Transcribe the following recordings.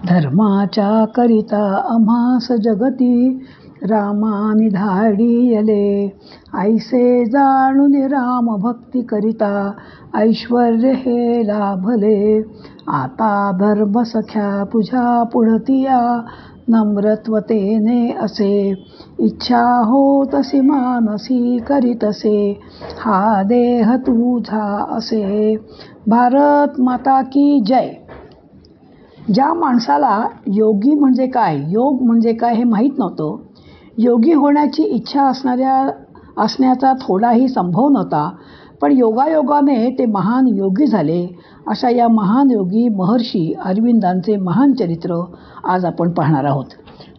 धर्माच्या करिता आम्हास जगती रामानि धाडियले. ऐसे जाणून राम भक्ती करिता ऐश्वर्य हे लाभले. आता धर्म सख्या तुझ्या पुढतिया नम्रत्वतेने असे. इच्छा हो तशी मानसी करीतसे हा देह तुझा असे. भारत माता की जय. ज्या माणसाला योगी म्हणजे काय, योग म्हणजे काय हे माहीत नव्हतं, योगी होण्याची इच्छा असण्याचा थोडाही संभव नव्हता, पण योगायोगाने ते महान योगी झाले. अशा या महान योगी महर्षी अरविंदांचे महान चरित्र आज आपण पाहणार आहोत.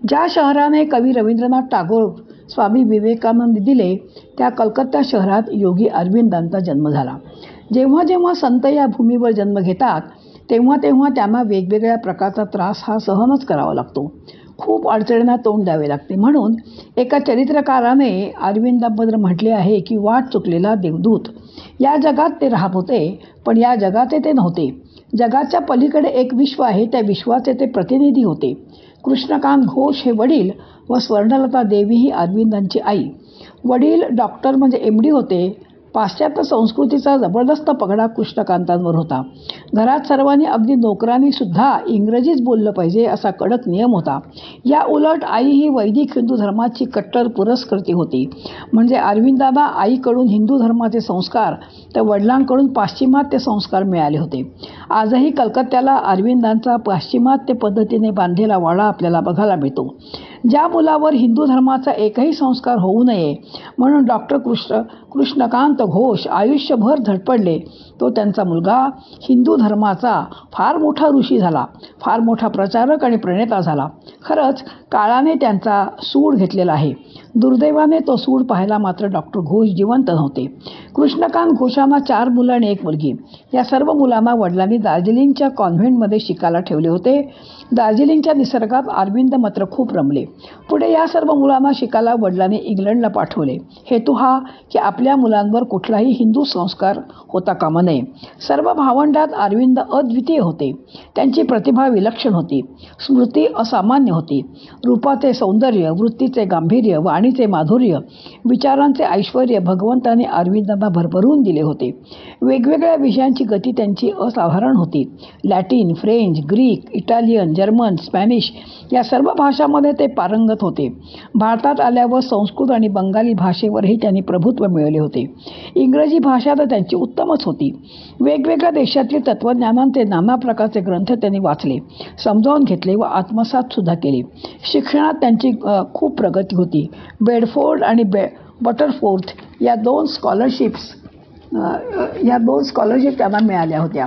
ज्या शहराने कवी रवींद्रनाथ टागोर स्वामी विवेकानंद दिले त्या कलकत्ता शहरात योगी अरविंदांचा जन्म झाला. जेव्हा जेव्हा संत या भूमीवर जन्म घेतात तेव्हा तेव्हा त्यांना वेगवेगळ्या प्रकारचा त्रास हा सहनच करावा लागतो. खूप अडचणींना तोंड द्यावे लागते. म्हणून एका चरित्रकाराने अरविंदांबद्दल म्हटले आहे की वाट चुकलेला देवदूत. या जगात ते राहत होते, पण या जगाचे ते नव्हते. जगाच्या पलीकडे एक विश्व आहे, त्या विश्वाचे ते प्रतिनिधी होते. कृष्णकांत घोष हे वडील व स्वर्णलता देवी ही अरविंदांची आई. वडील डॉक्टर म्हणजे MD होते. पाश्चात्य संस्कृतीचा जबरदस्त पगडा कृष्णकांतांवर होता. घरात सर्वांनी अगदी नोकरांनी सुद्धा इंग्रजीच बोललं पाहिजे असा कडक नियम होता. या उलट आई ही वैदिक हिंदू धर्माची कट्टर पुरस्कर्ती होती. म्हणजे अरविंदांना आईकडून हिंदू धर्माचे संस्कार तर वडिलांकडून पाश्चिमात्य संस्कार मिळाले होते. आजही कलकत्त्याला अरविंदांचा पाश्चिमात्य पद्धतीने बांधलेला वाडा आपल्याला बघायला मिळतो. ज्या मुलावर हिंदू धर्माचा एकही संस्कार होऊ नये म्हणून डॉक्टर कृष्णकांत घोष आयुष्यभर धडपडले, तो त्यांचा मुलगा हिंदू धर्माचा फार मोठा ऋषी झाला, फार मोठा प्रचारक आणि प्रणेता झाला. खरंच काळाने त्यांचा सूड घेतलेला आहे. दुर्दैवाने तो सूड पाहायला मात्र डॉक्टर घोष जिवंत नव्हते. कृष्णकांत घोषांना 4 मुलं आणि 1 मुलगी. या सर्व मुलांना वडिलांनी दार्जिलिंगच्या कॉन्व्हेंटमध्ये शिकायला ठेवले होते. दार्जिलिंगच्या निसर्गात अरविंद मात्र खूप रमले. पुढे या सर्व मुलांना शिकायला वडिलांनी इंग्लंडला पाठवले. हेतू हा की आपल्या मुलांवर कुठलाही हिंदू संस्कार होता कामा नये. सर्व भावंडात अरविंद अद्वितीय होते. त्यांची प्रतिभा विलक्षण होती, स्मृती असामान्य होती. रूपाचे सौंदर्य, वृत्तीचे गांभीर्य, वाणीचे माधुर्य, विचारांचे ऐश्वर्य भगवंतांनी अरविंदांना भरभरून दिले होते. वेगवेगळ्या विषयांची गती त्यांची असाधारण होती. Latin, French, Greek, Italian, German, Spanish या सर्व भाषांमध्ये ते पारंगत होते. भारतात आल्यावर संस्कृत आणि बंगाली भाषेवरही त्यांनी प्रभुत्व मिळवले होते. इंग्रजी भाषा तर त्यांची उत्तमच होती. वेगवेगळ्या देशातील तत्त्वज्ञानांचे नाना प्रकारचे ग्रंथ त्यांनी वाचले, समजावून घेतले व आत्मसात सुद्धा केले. शिक्षणात त्यांची खूप प्रगती होती. बेडफोर्ड आणि बटरफोर्थ या दोन स्कॉलरशिप्स त्यांना मिळाल्या होत्या.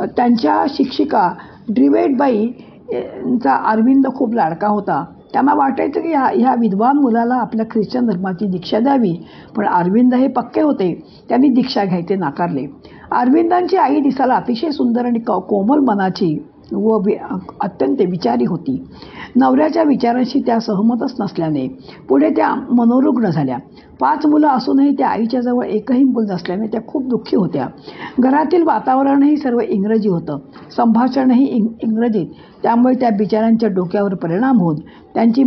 त्यांच्या शिक्षिका ड्रिवेटबाईंचा अरविंद खूप लाडका होता. त्यांना वाटायचं की ह्या विद्वान मुलाला आपल्या ख्रिश्चन धर्माची दीक्षा द्यावी, पण अरविंद हे पक्के होते. त्यांनी दीक्षा घ्यायचे नाकारले. अरविंदांची आई दिसायला अतिशय सुंदर आणि कोमल मनाची व अत्यंत विचारी होती. नवऱ्याच्या विचारांशी त्या सहमतच नसल्याने पुढे त्या मनोरुग्ण झाल्या. 5 मुलं असूनही त्या आईच्या जवळ एकही मूल नसल्याने त्या खूप दुःखी होत्या. घरातील वातावरणही सर्व इंग्रजी होतं, संभाषणही इंग्रजीत. त्यामुळे त्या बिचाऱ्यांच्या डोक्यावर परिणाम होऊन त्यांची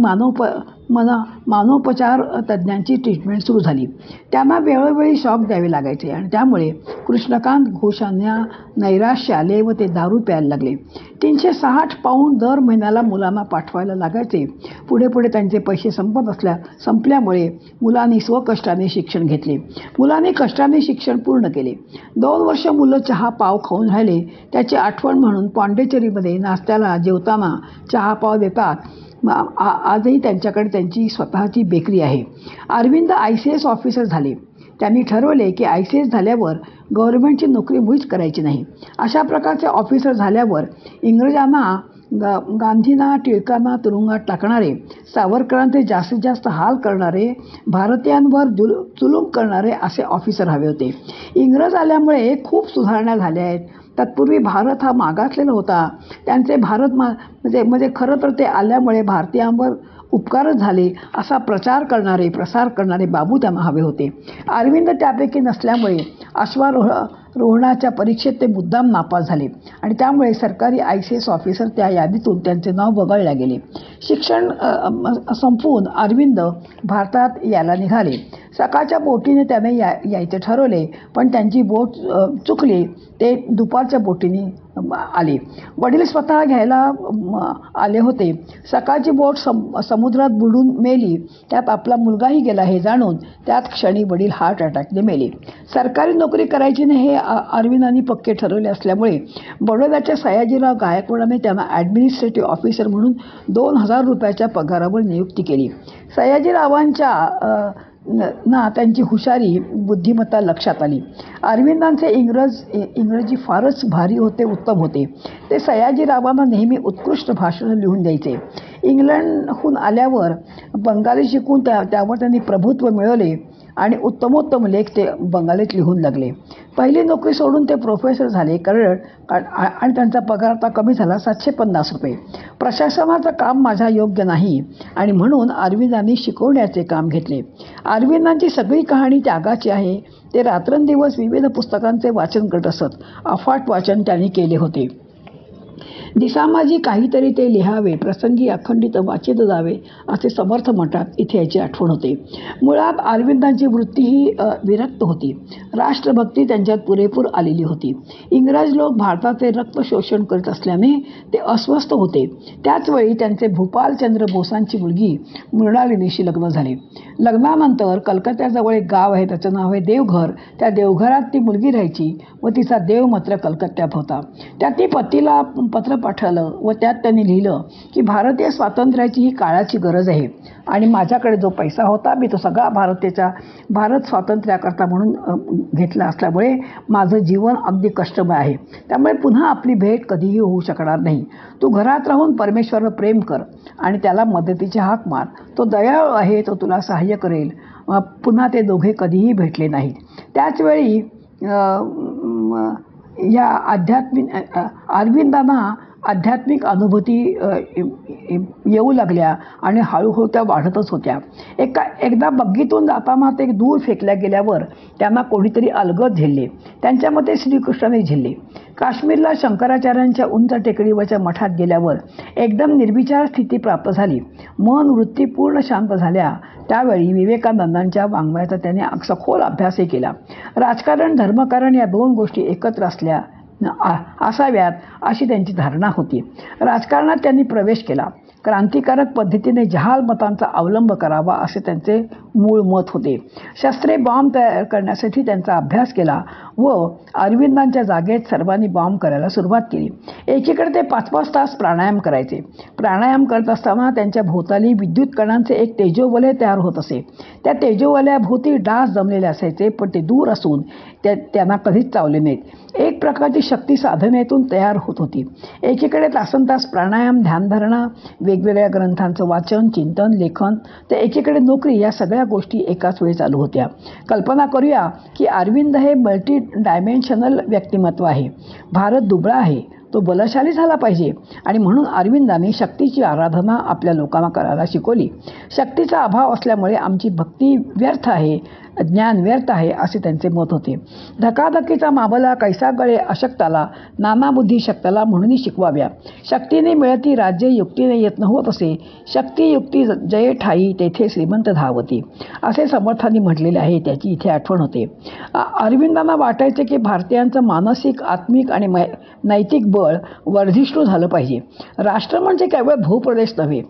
मानोपचार तज्ज्ञांची ट्रीटमेंट सुरू झाली. त्यांना वेळोवेळी शॉक द्यावे लागायचे आणि त्यामुळे कृष्णकांत घोषांना नैराश्य आले व ते दारू प्यायला लागले. 360 पाऊंड दर महिन्याला मुलांना पाठवायला लागायचे. पुढे पुढे त्यांचे पैसे संपल्यामुळे मुलांनी स्वकष्टाने शिक्षण घेतले. मुलांनी कष्टाने शिक्षण पूर्ण केले. 2 वर्ष मुलं चहा पाव खाऊन राहिले. त्याची आठवण म्हणून पॉंडिचेरीमध्ये नाश्त्याला जेवताना चहा पाव देतात. आजही त्यांच्याकडे त्यांची स्वतःची बेकरी आहे. अरविंद ICS ऑफिसर झाले. त्यांनी ठरवले की ICS झाल्यावर गव्हर्नमेंटची नोकरी मुळीच करायची नाही. अशा प्रकारचे ऑफिसर झाल्यावर इंग्रजांना, गांधींना, टिळकांना तुरुंगात टाकणारे, सावरकरांचे जास्तीत जास्त हाल करणारे, भारतीयांवर जुलूम करणारे असे ऑफिसर हवे होते. इंग्रज आल्यामुळे खूप सुधारणा झाल्या आहेत. तत्पूर्वी भारत हा मागासलेला होता. त्यांचे भारत म्हणजे खरं तर ते आल्यामुळे भारतीयांवर उपकारच झाले असा प्रसार करणारे बाबू त्यांना हवे होते. अरविंद त्यापैकी नसल्यामुळे अश्वारोहणाच्या परीक्षेत ते मुद्दाम नापास झाले आणि त्यामुळे सरकारी ICS ऑफिसर त्या यादीतून त्यांचे नाव वगळले गेले. शिक्षण संपवून अरविंद भारतात यायला निघाले. सकाळच्या बोटीने त्याने यायचे ठरवले, पण त्यांची बोट चुकली. ते दुपारच्या बोटीने आले. वडील स्वतः घ्यायला आले होते. सकाळची बोट समुद्रात बुडून मेली. त्यात आपला मुलगाही गेला हे जाणून त्याच क्षणी वडील हार्ट अटॅकने मेले. सरकारी नोकरी करायची नाही हे अरविंदांनी पक्के ठरवले असल्यामुळे बडोद्याच्या सयाजीराव गायकवाडाने त्यांना ॲडमिनिस्ट्रेटिव्ह ऑफिसर म्हणून 2,000 रुपयाच्या पगारावर नियुक्ती केली. सयाजीरावांच्या त्यांची हुशारी बुद्धिमत्ता लक्षात आली. अरविंदांचे इंग्रजी फारच भारी होते, उत्तम होते. ते सयाजीरावांना नेहमी उत्कृष्ट भाषणं लिहून द्यायचे. इंग्लंडहून आल्यावर बंगाली शिकून त्यावर त्यांनी प्रभुत्व मिळवले आणि उत्तमोत्तम लेख ते बंगालीत लिहून लागले. पहिली नोकरी सोडून ते प्रोफेसर झाले आणि त्यांचा पगार आता कमी झाला 750 रुपये. प्रशासनाचं काम माझ्या योग्य नाही आणि म्हणून अरविंदांनी शिकवण्याचे काम घेतले. अरविंदांची सगळी कहाणी त्यागाची आहे. ते रात्रंदिवस विविध पुस्तकांचे वाचन करत असत. अफाट वाचन त्यांनी केले होते. दिसामाजी काहीतरी ते लिहावे, प्रसंगी अखंडित वाचित जावे असे समर्थ म्हणतात. इथे याची आठवण होते. मुळात अरविंदांची वृत्ती ही विरक्त होती. राष्ट्रभक्ती त्यांच्यात पुरेपूर आलेली होती. इंग्रज लोक भारताचे रक्त शोषण करत असल्याने ते अस्वस्थ होते. त्याचवेळी त्यांचे भूपालचंद्र बोसांची मुलगी मृणालिनीशी लग्न झाले. लग्नानंतर कलकत्त्याजवळ एक गाव आहे, त्याचं नाव आहे देवघर. त्या देवघरात ती मुलगी राहायची व तिचा देव मात्र कलकत्त्यात होता. त्यात ती पतीला पत्र पाठवलं व त्यात त्यांनी लिहिलं की भारतीय स्वातंत्र्याची ही काळाची गरज आहे आणि माझ्याकडे जो पैसा होता मी तो सगळा भारत स्वातंत्र्याकरता म्हणून घेतला असल्यामुळे माझं जीवन अगदी कष्टमय आहे. त्यामुळे पुन्हा आपली भेट कधीही होऊ शकणार नाही. तू घरात राहून परमेश्वरावर प्रेम कर आणि त्याला मदतीची हाक मार. तो दयाळू आहे, तो तुला सहाय्य करेल. पुन्हा ते दोघे कधीही भेटले नाहीत. त्याचवेळी या अरविंदांना आध्यात्मिक अनुभूती येऊ लागल्या आणि हळूहळू त्या वाढतच होत्या. एकदा बग्गीतून जाताना ते दूर फेकल्या गेल्यावर त्यांना कोणीतरी अलगद झेलले. त्यांच्या मते श्रीकृष्णाने झेलले. काश्मीरला शंकराचार्यांच्या उंच टेकडीवरच्या मठात गेल्यावर एकदम निर्विचार स्थिती प्राप्त झाली. मन वृत्ती पूर्ण शांत झाल्या. त्यावेळी विवेकानंदांच्या वाङ्मयाचा त्याने सखोल अभ्यासही केला. राजकारण, धर्मकारण या दोन गोष्टी एकत्र असाव्यात अशी त्यांची धारणा होती. राजकारणात त्यांनी प्रवेश केला. क्रांतिकारक पद्धतीने जहाल मतांचा अवलंब करावा असे त्यांचे मूळ मत होते. शस्त्रे, बॉम्ब तयार करण्यासाठी त्यांचा अभ्यास केला व अरविंदांच्या जागेत सर्वांनी बॉम्ब करायला सुरुवात केली. एकीकडे ते 5-5 तास प्राणायाम करायचे. प्राणायाम करत असताना त्यांच्या भोवताली विद्युत कणांचे एक तेजोवलय तयार होत असे. त्या तेजोवलयाभोवती डास जमलेले असायचे, पण ते दूर असून त्यांना कधीच चावले नाहीत. एक प्रकारची शक्ती साधनेतून तयार होत होती. एकीकडे तासनतास प्राणायाम, ध्यानधारणा, वेगवेगळ्या ग्रंथांचं वाचन, चिंतन, लेखन, तर एकीकडे नोकरी, या सगळ्या गोष्टी एकाच वेळी चालू होत्या. कल्पना करूया की अरविंद हे मल्टी डायमेन्शनल व्यक्तिमत्व आहे. भारत दुबळा आहे, तो बलशाली झाला पाहिजे आणि म्हणून अरविंदांनी शक्तीची आराधना आपल्या लोकांना करायला शिकवली. शक्तीचा अभाव असल्यामुळे आमची भक्ती व्यर्थ आहे, ज्ञान व्यर्थ आहे असे त्यांचे मत होते. धकाधकीचा मामला कैसा गळे अशक्ताला, नाना बुद्धी शक्ताला म्हणूनही शिकवाव्या. शक्तीने मिळती राज्य, युक्तीने येत नव्हत असे. शक्ती युक्ती जय ठाई, तेथे श्रीमंत धावती असे समर्थांनी म्हटलेले आहे. त्याची इथे आठवण होते. अरविंदांना वाटायचे की भारतीयांचं मानसिक, आत्मिक आणि नैतिक बळ वर्धिष्णू झालं पाहिजे. राष्ट्र म्हणजे केवळ भूप्रदेश नव्हे.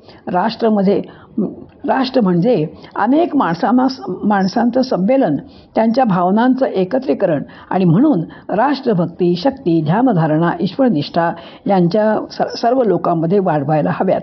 राष्ट्र म्हणजे अनेक माणसांचं संमेलन, त्यांच्या भावनांचं एकत्रीकरण आणि म्हणून राष्ट्रभक्ती, शक्ती, ध्यानधारणा, ईश्वरनिष्ठा यांच्या सर्व लोकांमध्ये वाढवायला हव्यात.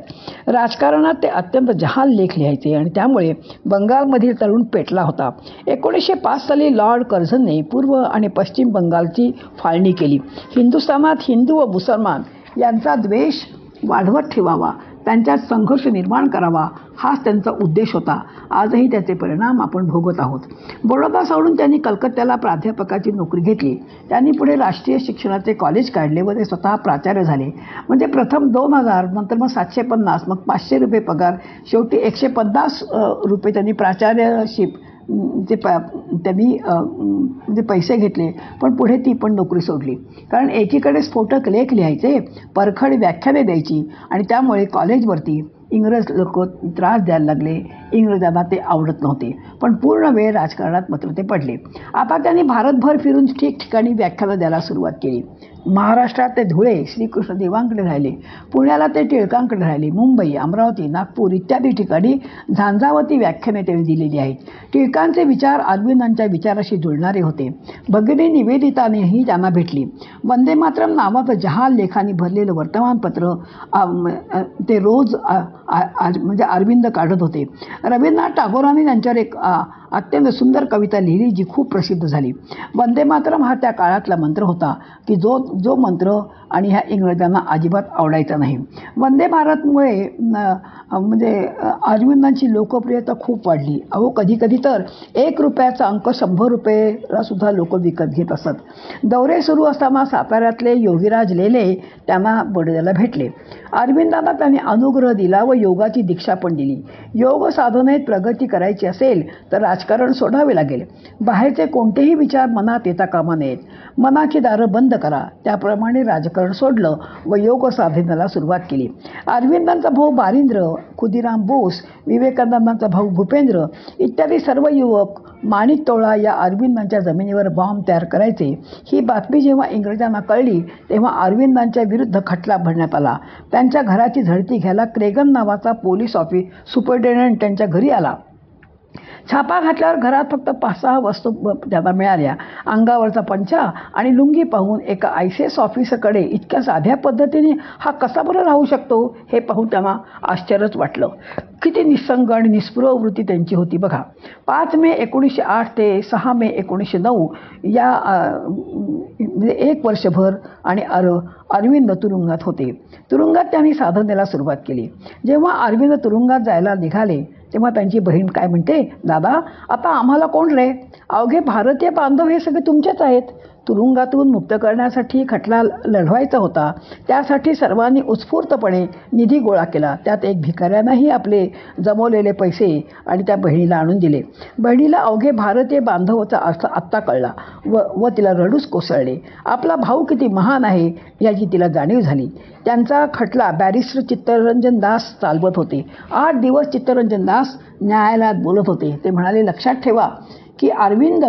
राजकारणात ते अत्यंत जहाल लेख लिहायचे आणि त्यामुळे बंगालमधील तरुण पेटला होता. 1905 साली लॉर्ड कर्झनने पूर्व आणि पश्चिम बंगालची फाळणी केली. हिंदुस्थानात हिंदू व मुसलमान यांचा द्वेष वाढवत ठेवावा, त्यांच्यात संघर्ष निर्माण करावा हाच त्यांचा उद्देश होता. आजही त्याचे परिणाम आपण भोगत आहोत. बडोदा सोडून त्यांनी कलकत्त्याला प्राध्यापकाची नोकरी घेतली. त्यांनी पुढे राष्ट्रीय शिक्षणाचे कॉलेज काढले व ते स्वतः प्राचार्य झाले. म्हणजे प्रथम 2000, नंतर मग 750, मग 500 रुपये पगार, शेवटी 150 रुपये त्यांनी प्राचार्यशिप त्यांनी म्हणजे पैसे घेतले. पण पुढे ती पण नोकरी सोडली. कारण एकीकडे स्फोटक लेख लिहायचे, परखड व्याख्याने द्यायची आणि त्यामुळे कॉलेजवरती इंग्रज लोक त्रास द्यायला लागले. इंग्रजांना ते आवडत नव्हते. पण पूर्ण वेळ राजकारणात मात्र ते पडले. आता त्यांनी भारतभर फिरून ठिकठिकाणी व्याख्यानं द्यायला सुरुवात केली. महाराष्ट्रात ते धुळे श्रीकृष्णदेवांकडे राहिले, पुण्याला ते टिळकांकडे राहिले, मुंबई, अमरावती, नागपूर इत्यादी ठिकाणी झांझावती व्याख्याने त्यांनी दिलेली आहेत. टिळकांचे विचार अरविंदांच्या विचाराशी जुळणारे होते. भगिनी निवेदितानेही त्यांना भेटली. वंदे मातरम नावाचं जहाल लेखांनी भरलेलं वर्तमानपत्र ते रोज म्हणजे अरविंद काढत होते. रवींद्रनाथ टागोरांनी त्यांच्यावर एक अत्यंत सुंदर कविता लिहिली जी खूप प्रसिद्ध झाली. वंदे मातरम हा त्या काळातला मंत्र होता की जो मंत्र आणि ह्या इंग्रजांना अजिबात आवडायचा नाही. वंदे भारतमुळे म्हणजे अरविंदांची लोकप्रियता खूप वाढली. अहो कधी तर 1 रुपयाचा अंक 100 रुपयेला सुद्धा लोक विकत घेत असत. दौरे सुरू असताना साताऱ्यातले योगीराज लेले त्यांना बडोद्याला भेटले. अरविंदांना त्यांनी अनुग्रह दिला व योगाची दीक्षा पण दिली. योग साधनेत प्रगती करायची असेल तर राजकारण सोडावे लागेल. बाहेरचे कोणतेही विचार मनात येता कामा नयेत. मनाची दारं बंद करा. त्याप्रमाणे राजकारण सोडलं व योग साधनेला सुरुवात केली. अरविंदांचा भाऊ बारिंद्र, खुदिराम बोस, विवेकानंदांचा भाऊ भूपेंद्र इत्यादी सर्व युवक माणिकतोळा या अरविंदांच्या जमिनीवर बॉम्ब तयार करायचे. ही बातमी जेव्हा इंग्रजांना कळली तेव्हा अरविंदांच्या विरुद्ध खटला भरण्यात आला. त्यांच्या घराची झडती घ्यायला क्रेगन नावाचा पोलीस सुपरिटेंडंट त्यांच्या घरी आला. छापा घातल्यावर घरात फक्त 5-6 वस्तू त्यांना मिळाल्या. अंगावरचा पंचा आणि लुंगी पाहून एका ICS ऑफिसरकडे इतक्या साध्या पद्धतीने हा कसा बरं राहू शकतो हे पाहून त्यांना आश्चर्यच वाटलं. किती निस्संग आणि निस्पृह वृत्ती त्यांची होती बघा. 5 मे 1908 ते 6 मे 1909 या म्हणजे 1 वर्षभर आणि अरविंद तुरुंगात होते. तुरुंगात त्यांनी साधनेला सुरुवात केली. जेव्हा अरविंद तुरुंगात जायला निघाले तेव्हा त्यांची बहीण काय म्हणते, दादा आता आम्हाला कोण रे, अवघे भारतीय बांधव हे सगळे तुमचेच आहेत. तुरुंगातून मुक्त करण्यासाठी खटला लढवायचा होता. त्यासाठी सर्वांनी उत्स्फूर्तपणे निधी गोळा केला. त्यात एक भिकाऱ्यानंही आपले जमवलेले पैसे आणि त्या बहिणीला आणून दिले. बहिणीला अवघे भारतीय बांधवाचा अर्थ आत्ता कळला व तिला रडूच कोसळले. आपला भाऊ किती महान आहे याची तिला जाणीव झाली. त्यांचा खटला बॅरिस्टर चित्तरंजन दास चालवत होते. 8 दिवस चित्तरंजन दास न्यायालयात बोलत होते. ते म्हणाले, लक्षात ठेवा की अरविंद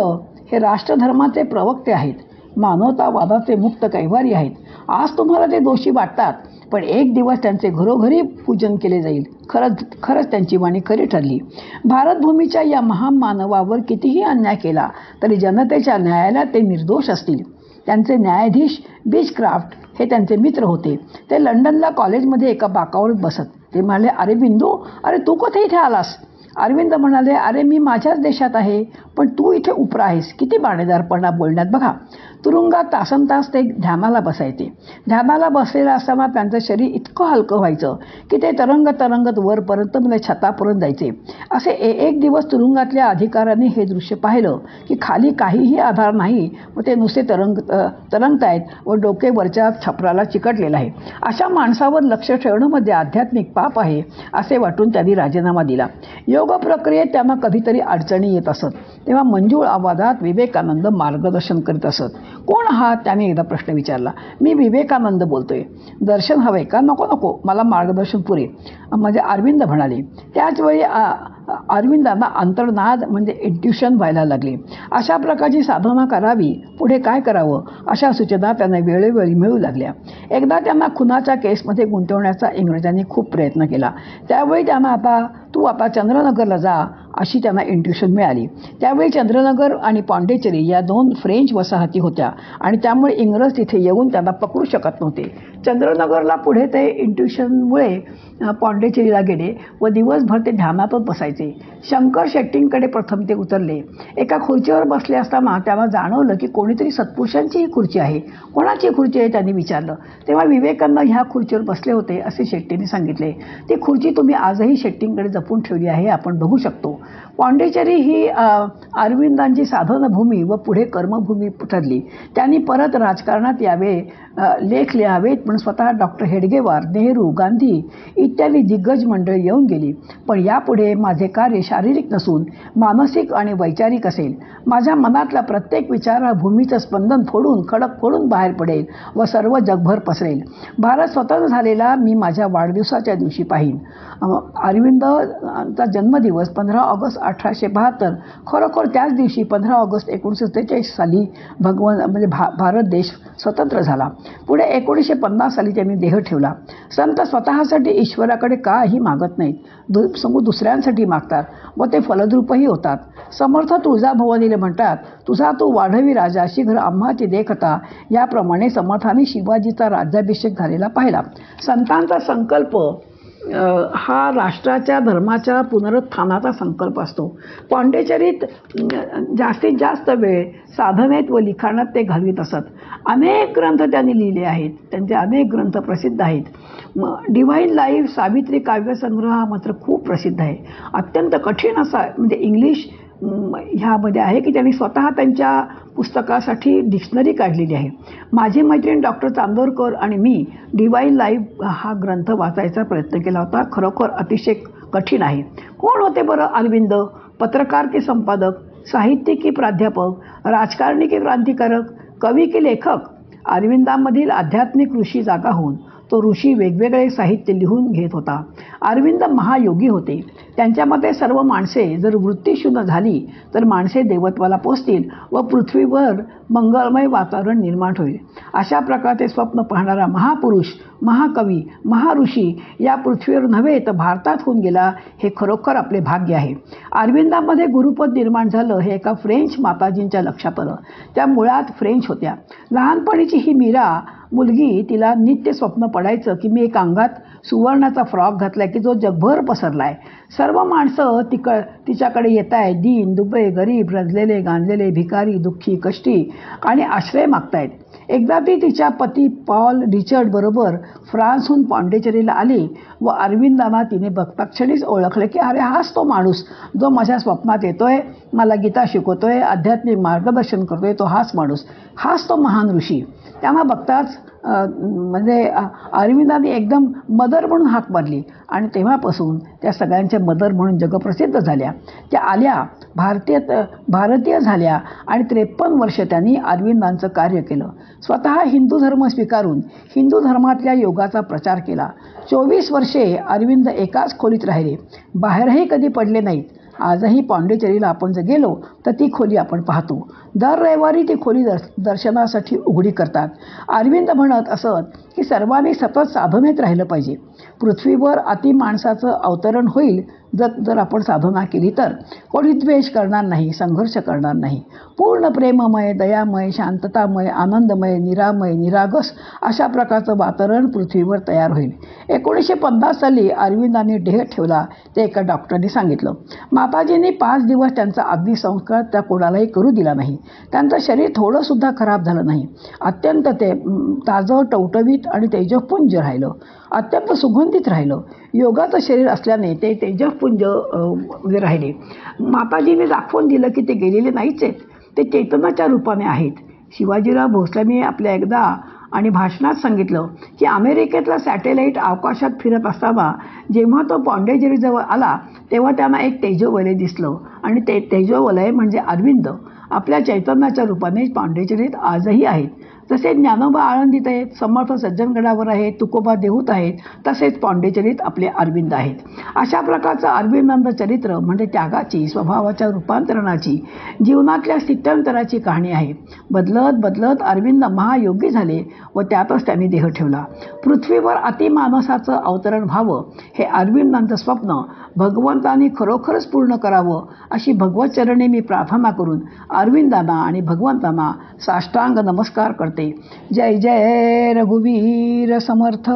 हे राष्ट्रधर्माचे प्रवक्ते आहेत, मानवतावादाचे मुक्त कैवारी आहेत. आज तुम्हाला ते दोषी वाटतात, पण एक दिवस त्यांचे घरोघरी पूजन केले जाईल. खरंच त्यांची वाणी खरी ठरली. भारतभूमीच्या या महान मानवावर कितीही अन्याय केला तरी जनतेच्या न्यायालयात ते निर्दोष असतील. त्यांचे न्यायाधीश बीचक्राफ्ट हे त्यांचे मित्र होते. ते लंडनला कॉलेजमध्ये एका बाकावर बसत. ते म्हणाले, अरे बिंदू, अरे तू कुठे इथे आलास? अरविंद म्हणाले, अरे मी माझ्याच देशात आहे, पण तू इथे उपरा आहेस. किती बाणेदारपणा बोलण्यात बघा. तुरुंगात तासनतास ते ध्यानाला बसायचे. ध्यानाला बसलेलं असताना त्यांचं शरीर इतकं हलकं व्हायचं की ते तरंगत वरपर्यंत म्हणजे छतापर्यंत जायचे. असे एक दिवस तुरुंगातल्या अधिकाऱ्यांनी हे दृश्य पाहिलं की खाली काहीही आधार नाही व ते नुसते तरंगतायत व डोके वरच्या छपराला चिकटलेलं आहे. अशा माणसावर लक्ष ठेवणं म्हणजे आध्यात्मिक पाप आहे असे वाटून त्यांनी राजीनामा दिला. योग प्रक्रियेत त्यांना कधीतरी अडचणी येत असत. तेव्हा मंजूळ आवाजात विवेकानंद मार्गदर्शन करीत असत. कोण आहात? त्याने एकदा प्रश्न विचारला. मी विवेकानंद बोलतोय. दर्शन हवंय का? नको, मला मार्गदर्शन पुरे, म्हणजे अरविंद म्हणाले. त्याचवेळी अरविंदांना अंतर्नाद म्हणजे इंट्युशन व्हायला लागले. अशा प्रकारची साधना करावी, पुढे काय करावं अशा सूचना त्यांना वेळोवेळी मिळू लागल्या. एकदा त्यांना खुनाच्या केसमध्ये गुंतवण्याचा इंग्रजांनी खूप प्रयत्न केला. त्यावेळी त्यांना तू आता चंद्रनगरला जा अशी त्यांना इंट्युशन मिळाली. त्यावेळी चंद्रनगर आणि पॉंडिचेरी या 2 फ्रेंच वसाहती होत्या आणि त्यामुळे इंग्रज तिथे येऊन त्यांना पकडू शकत नव्हते. चंद्रनगरला पुढे ते इंट्युशनमुळे पॉंडिचेरीला गेले व दिवसभर ते ध्यानातच बसायचे. शंकर शेट्टींकडे प्रथम ते उतरले. एका खुर्चीवर बसले असताना त्यांना जाणवलं की कोणीतरी सत्पुरुषांची ही खुर्ची आहे. कोणाची खुर्ची आहे त्यांनी विचारलं. तेव्हा विवेकानंद ह्या खुर्चीवर बसले होते असे शेट्टींनी सांगितले. ती खुर्ची तुम्ही आजही शेट्टींकडे जपून ठेवली आहे, आपण बघू शकतो. पॉंडिचेरी ही अरविंदांची साधनभूमी व पुढे कर्मभूमी ठरली. त्यांनी परत राजकारणात यावे, लेख लिहावेत म्हणून स्वतः डॉक्टर हेडगेवार, नेहरू, गांधी इत्यादी दिग्गज मंडळी येऊन गेली. पण यापुढे माझे कार्य शारीरिक नसून मानसिक आणि वैचारिक असेल. माझ्या मनातल्या प्रत्येक विचारा भूमीचं स्पंदन फोडून, खडक फोडून बाहेर पडेल व सर्व जगभर पसरेल. भारत स्वतंत्र झालेला मी माझ्या वाढदिवसाच्या दिवशी पाहीन. अरविंदचा जन्मदिवस 15 ऑगस्ट 1872. खरोखर त्याच दिवशी 15 ऑगस्ट 1947 साली भारत देश स्वतंत्र झाला. पुढे 1950 साली त्यांनी देह ठेवला. संत स्वतःसाठी ईश्वराकडे काही मागत नाहीत, दुसऱ्यांसाठी मागतात व ते फलद्रूपही होतात. समर्थ तुळजाभवानीला म्हणतात, तुझा तू वाढवी राजा शीघ्र आम्हाची देखता. याप्रमाणे समर्थाने शिवाजीचा राज्याभिषेक झालेला पाहिला. संतांचा संकल्प हा राष्ट्राच्या धर्माच्या पुनरुत्थानाचा संकल्प असतो. पॉंडिचेरीत जास्तीत जास्त वेळ साधनेत व लिखाणात ते घालवीत असत. अनेक ग्रंथ त्यांनी लिहिले आहेत. त्यांचे अनेक ग्रंथ प्रसिद्ध आहेत. डिव्हाइन लाईफ, सावित्री काव्यसंग्रह हा मात्र खूप प्रसिद्ध आहे. अत्यंत कठीण असा म्हणजे इंग्लिश ह्यामध्ये आहे की त्यांनी स्वतः त्यांच्या पुस्तकासाठी डिक्शनरी काढलेली आहे. माझी मैत्रीण डॉक्टर चांदोरकर आणि मी डिव्हाइन लाईफ हा ग्रंथ वाचायचा प्रयत्न केला होता. खरोखर अतिशय कठीण आहे. कोण होते बरं अरविंद? पत्रकार की संपादक, साहित्य की प्राध्यापक, राजकारणी की क्रांतिकारक, कवी की लेखक? अरविंदांमधील आध्यात्मिक ऋषी जागा होऊन तो ऋषी वेगवेगळे साहित्य लिहून घेत होता. अरविंद महायोगी होते. त्यांच्या मते सर्व माणसे जर वृत्तीशून्य झाली तर माणसे देवत्वाला पोचतील व पृथ्वीवर मंगलमय वातावरण निर्माण होईल. अशा प्रकारचे स्वप्न पाहणारा महापुरुष, महाकवी, महाऋषी या पृथ्वीवर नव्हे तर भारतात होऊन गेला हे खरोखर आपले भाग्य आहे. अरविंदांमध्ये गुरुपद निर्माण झालं हे एका फ्रेंच माताजींच्या लक्षात आलं. त्या मुळात फ्रेंच होत्या. लहानपणीची ही मीरा मुलगी, तिला नित्य स्वप्न पडायचं की मी एक अंगात सुवर्णाचा फ्रॉक घातलाय की जो जगभर पसरलाय. सर्व माणसं तिच्याकडे येत आहेत. दीन, दुबळे, गरीब, रजलेले, गांजलेले, भिकारी, दुःखी, कष्टी आणि आश्रय मागतायत. एकदा ती तिच्या पती पॉल रिचर्ड बरोबर फ्रान्सहून पॉंडिचेरीला आली व अरविंदांना तिने बघता क्षणीच ओळखले की अरे हाच तो माणूस जो माझ्या स्वप्नात येतोय, मला गीता शिकवतोय, आध्यात्मिक मार्गदर्शन करतोय, तो हाच माणूस, हाच तो महान ऋषी. त्यांना बघताच अरविंदांनी एकदम मदर म्हणून हाक मारली आणि तेव्हापासून त्या सगळ्यांच्या मदर म्हणून जगप्रसिद्ध झाल्या. त्या आल्या, भारतीय झाल्या आणि 53 वर्ष त्यांनी अरविंदांचं कार्य केलं. स्वतः हिंदू धर्म स्वीकारून हिंदू धर्मातल्या योगाचा प्रचार केला. 24 वर्षे अरविंद एकाच खोलीत राहिले, बाहेरही कधी पडले नाहीत. आजही पॉंडिचेरीला आपण जर गेलो तर ती खोली आपण पाहतो. दर रविवारी ती खोली दर्शनासाठी उघडी करतात. अरविंद म्हणत असत की सर्वांनी सतत साधनेत राहिलं पाहिजे. पृथ्वीवर अति माणसाचं अवतरण होईल जर आपण साधना केली तर. कोणी द्वेष करणार नाही, संघर्ष करणार नाही. पूर्ण प्रेममय, दयामय, शांततामय, आनंदमय, निरामय, निरागस अशा प्रकारचं वातावरण पृथ्वीवर तयार होईल. 1950 साली अरविंदांनी देह ठेवला ते एका डॉक्टरने सांगितलं. माताजींनी 5 दिवस त्यांचा अग्निसंस्कार त्या कोणालाही करू दिला नाही. त्यांचं शरीर थोडंसुद्धा खराब झालं नाही. अत्यंत ते ताजं, टवटवीत आणि तेजपुंज राहिलं. अत्यंत सुगंधित राहिलं. योगाचं शरीर असल्याने ते तेजपुंज राहिले. माताजीने दाखवून दिलं की ते गेलेले नाहीच आहेत, ते चैतन्याच्या रूपाने आहेत. शिवाजीराव भोसलेंनी आपल्या एकदा आणि भाषणात सांगितलं की अमेरिकेतला सॅटेलाईट आकाशात फिरत असताना जेव्हा तो पॉंडिचेरीजवळ आला तेव्हा त्यांना एक तेजोवलय दिसलं आणि ते तेजोवलय म्हणजे अरविंद आपल्या चैतन्याच्या रूपाने पॉंडिचेरीत आजही आहेत. जसे ज्ञानोबा आळंदीत आहेत, समर्थ सज्जनगडावर आहेत, तुकोबा देहूत आहेत, तसेच पांडिचेरीत आपले अरविंद आहेत. अशा प्रकारचं अरविंदांचं चरित्र म्हणजे त्यागाची, स्वभावाच्या रूपांतरणाची, जीवनातल्या स्थित्यंतराची कहाणी आहे. बदलत बदलत अरविंद महायोगी झाले व त्यातच त्यांनी देह ठेवला. पृथ्वीवर अतिमानसाचं अवतरण व्हावं हे अरविंदांचं स्वप्न भगवंतांनी खरोखरच पूर्ण करावं अशी भगवतचरणी मी प्रार्थना करून अरविंदांना आणि भगवंतांना साष्टांग नमस्कार करते. जय जय रघुवीर समर्थ.